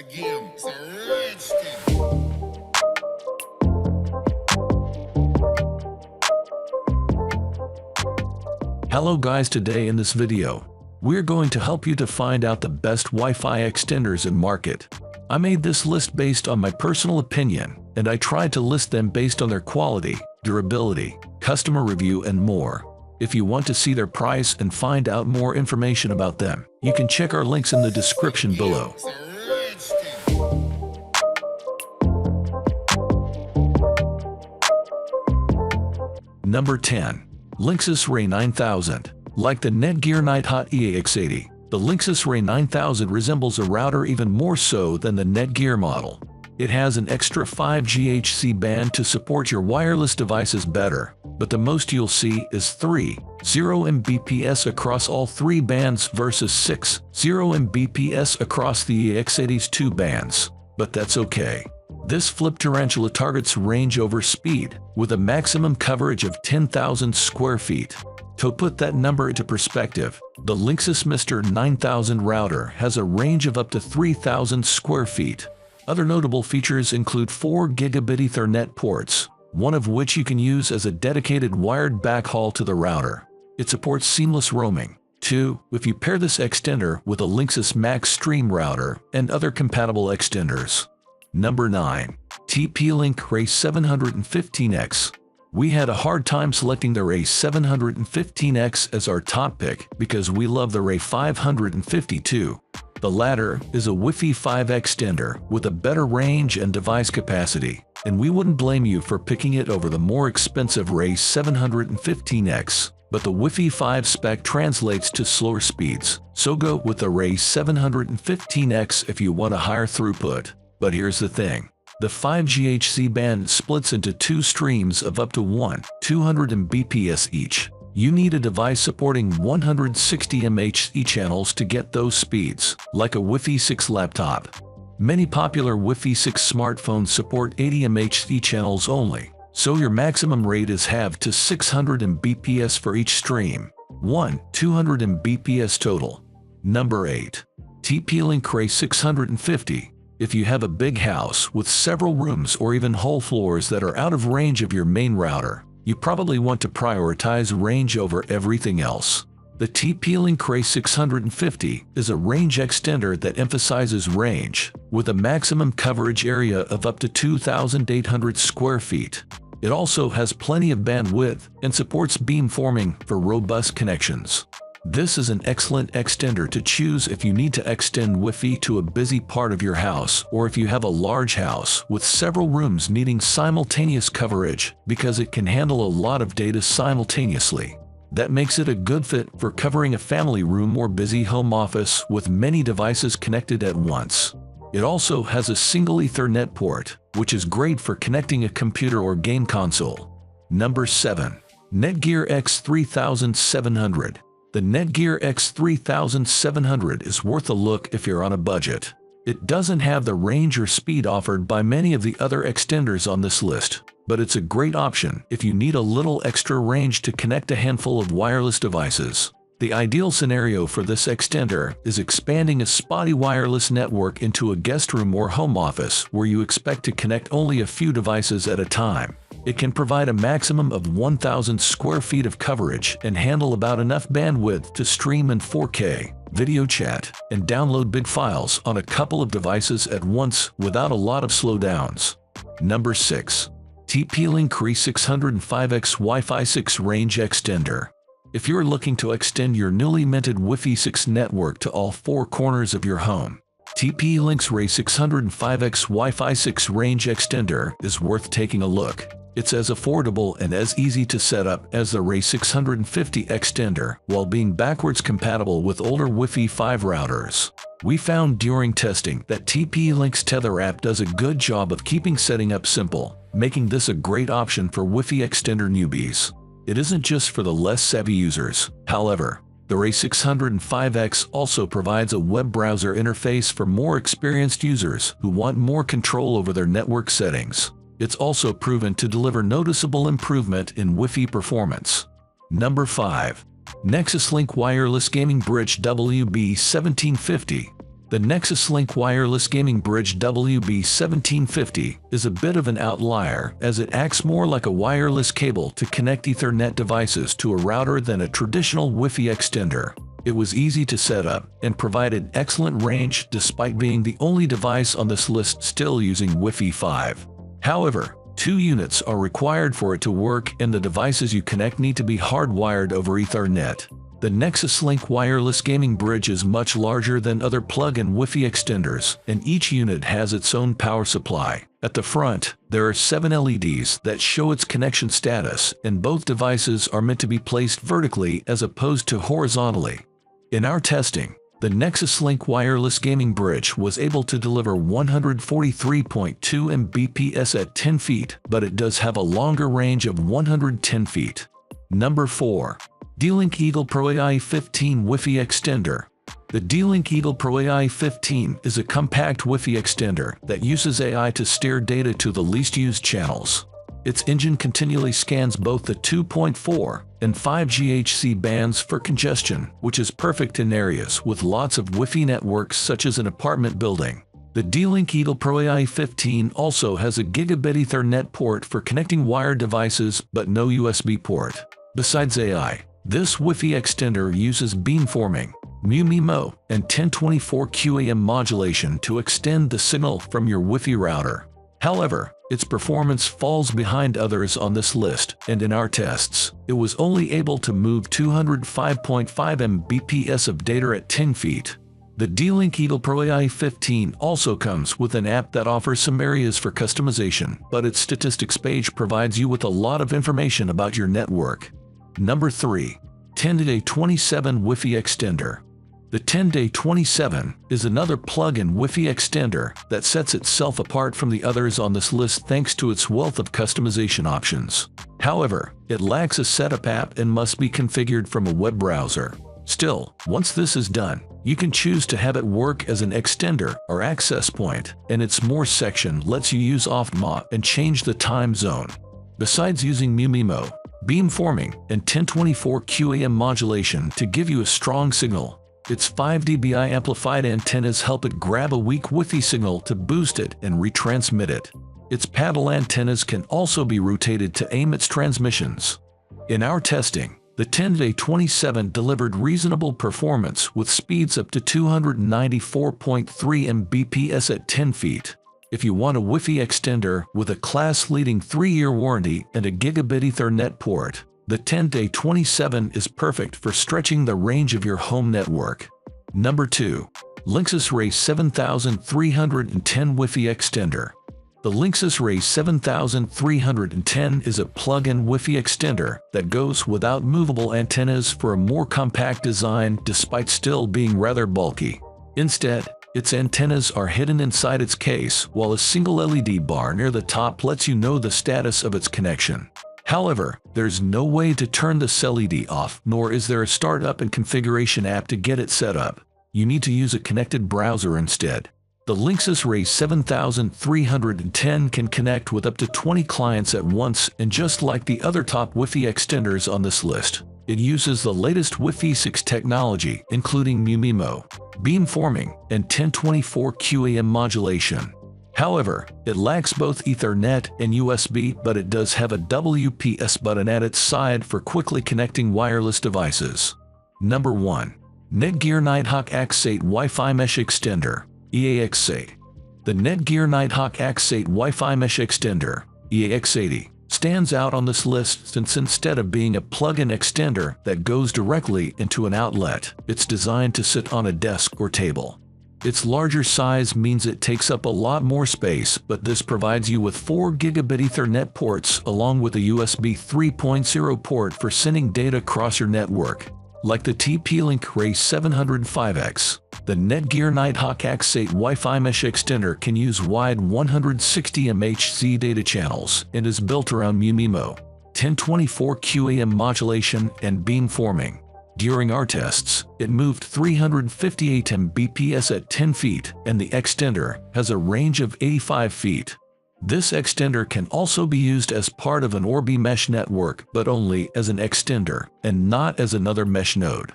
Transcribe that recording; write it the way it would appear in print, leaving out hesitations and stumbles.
game. It's a rich thing. Hello guys, today in this video, we're going to help you to find out the best Wi-Fi extenders in market. I made this list based on my personal opinion, and I tried to list them based on their quality, durability, customer review, and more. If you want to see their price and find out more information about them, you can check our links in the description below. It's a rich thing. Number 10. Linksys Ray 9000. Like the Netgear Nighthot EAX80, the Linksys Ray 9000 resembles a router even more so than the Netgear model. It has an extra 5G HC band to support your wireless devices better, but the most you'll see is 3.0 Mbps across all three bands versus 6.0 Mbps across the EAX80's two bands. But that's okay. This flip tarantula targets range over speed, with a maximum coverage of 10,000 square feet. To put that number into perspective, the Linksys Mr. 9000 router has a range of up to 3,000 square feet. Other notable features include 4 gigabit Ethernet ports, one of which you can use as a dedicated wired backhaul to the router. It supports seamless roaming. 2. If you pair this extender with a Linksys Max Stream router and other compatible extenders. Number 9. TP-Link Ray 715X. We had a hard time selecting the Ray 715X as our top pick because we love the Ray 552. The latter is a Wi-Fi 5 extender with a better range and device capacity, and we wouldn't blame you for picking it over the more expensive Ray 715X. But the Wi-Fi 5 spec translates to slower speeds, so go with the Ray 715X if you want a higher throughput. But here's the thing. The 5G HC band splits into two streams of up to 200 Mbps each. You need a device supporting 160 MHz channels to get those speeds, like a Wi-Fi 6 laptop. Many popular Wi-Fi 6 smartphones support 80 MHz channels only, so your maximum rate is halved to 600 Mbps for each stream. 200 Mbps total. Number 8. TP-Link Ray 650. If you have a big house with several rooms or even whole floors that are out of range of your main router, you probably want to prioritize range over everything else. The TP-Link Ray 650 is a range extender that emphasizes range, with a maximum coverage area of up to 2,800 square feet. It also has plenty of bandwidth and supports beamforming for robust connections. This is an excellent extender to choose if you need to extend Wi-Fi to a busy part of your house or if you have a large house with several rooms needing simultaneous coverage, because it can handle a lot of data simultaneously. That makes it a good fit for covering a family room or busy home office with many devices connected at once. It also has a single Ethernet port, which is great for connecting a computer or game console. Number 7. Netgear X3700. The Netgear X3700 is worth a look if you're on a budget. It doesn't have the range or speed offered by many of the other extenders on this list, but it's a great option if you need a little extra range to connect a handful of wireless devices. The ideal scenario for this extender is expanding a spotty wireless network into a guest room or home office where you expect to connect only a few devices at a time. It can provide a maximum of 1,000 square feet of coverage and handle about enough bandwidth to stream in 4K, video chat, and download big files on a couple of devices at once without a lot of slowdowns. Number 6. TP-Link Ray 605X Wi-Fi 6 Range Extender. If you're looking to extend your newly minted Wi-Fi 6 network to all four corners of your home, TP-Link's Ray 605X Wi-Fi 6 Range Extender is worth taking a look. It's as affordable and as easy to set up as the Ray 650 extender, while being backwards compatible with older Wi-Fi 5 routers. We found during testing that TP-Link's Tether app does a good job of keeping setting up simple, making this a great option for Wi-Fi extender newbies. It isn't just for the less savvy users, however. The Ray 605X also provides a web browser interface for more experienced users who want more control over their network settings. It's also proven to deliver noticeable improvement in Wi-Fi performance. Number 5. Nexus Link Wireless Gaming Bridge WB1750. The Nexus Link Wireless Gaming Bridge WB1750 is a bit of an outlier as it acts more like a wireless cable to connect Ethernet devices to a router than a traditional Wi-Fi extender. It was easy to set up and provided excellent range despite being the only device on this list still using Wi-Fi 5. However, 2 units are required for it to work and the devices you connect need to be hardwired over Ethernet. The Nexus Link Wireless Gaming Bridge is much larger than other plug-in Wi-Fi extenders, and each unit has its own power supply. At the front, there are 7 LEDs that show its connection status, and both devices are meant to be placed vertically as opposed to horizontally. In our testing, the Nexus Link Wireless Gaming Bridge was able to deliver 143.2 Mbps at 10 feet, but it does have a longer range of 110 feet. Number 4. D-Link Eagle Pro AI 15 Wi-Fi Extender. The D-Link Eagle Pro AI 15 is a compact Wi-Fi extender that uses AI to steer data to the least used channels. Its engine continually scans both the 2.4 and 5 GHz bands for congestion, which is perfect in areas with lots of Wi-Fi networks such as an apartment building. The D-Link Eagle Pro AI 15 also has a gigabit Ethernet port for connecting wired devices but no USB port. Besides AI, this Wi-Fi extender uses beamforming, MIMO, and 1024 QAM modulation to extend the signal from your Wi-Fi router. However, its performance falls behind others on this list, and in our tests, it was only able to move 205.5 Mbps of data at 10 feet. The D-Link Eagle Pro AI 15 also comes with an app that offers some areas for customization, but its statistics page provides you with a lot of information about your network. Number 3. 10-Day-27 Wi-Fi Extender. The 10-Day-27 is another plug-in Wi-Fi extender that sets itself apart from the others on this list thanks to its wealth of customization options. However, it lacks a setup app and must be configured from a web browser. Still, once this is done, you can choose to have it work as an extender or access point, and its More section lets you use OFTMA and change the time zone. Besides using MIMO, beamforming, and 1024 QAM modulation to give you a strong signal, its 5 dBi amplified antennas help it grab a weak Wi-Fi signal to boost it and retransmit it. Its paddle antennas can also be rotated to aim its transmissions. In our testing, the 10-Day-27 delivered reasonable performance with speeds up to 294.3 Mbps at 10 feet. If you want a Wi-Fi extender with a class-leading 3-year warranty and a gigabit Ethernet port, the 10-Day-27 is perfect for stretching the range of your home network. Number 2. Linksys Ray 7310 Wi-Fi Extender. The Linksys Ray 7310 is a plug-in Wi-Fi extender that goes without movable antennas for a more compact design despite still being rather bulky. Instead, its antennas are hidden inside its case, while a single LED bar near the top lets you know the status of its connection. However, there's no way to turn this LED off, nor is there a startup and configuration app to get it set up. You need to use a connected browser instead. The Linksys Ray 7310 can connect with up to 20 clients at once, and just like the other top Wi-Fi extenders on this list, it uses the latest Wi-Fi 6 technology, including MIMO, beamforming, and 1024 QAM modulation. However, it lacks both Ethernet and USB, but it does have a WPS button at its side for quickly connecting wireless devices. Number 1. Netgear Nighthawk X8 Wi-Fi Mesh Extender, EAX8. The Netgear Nighthawk X8 Wi-Fi Mesh Extender, EAX80, stands out on this list since instead of being a plug-in extender that goes directly into an outlet, it's designed to sit on a desk or table. Its larger size means it takes up a lot more space, but this provides you with 4 gigabit Ethernet ports along with a USB 3.0 port for sending data across your network. Like the TP-Link Ray 705X, the Netgear Nighthawk X8 Wi-Fi Mesh Extender can use wide 160 MHz data channels and is built around MIMO, 1024 QAM modulation, and beamforming. During our tests, it moved 358 Mbps at 10 feet, and the extender has a range of 85 feet. This extender can also be used as part of an Orbi mesh network, but only as an extender and not as another mesh node.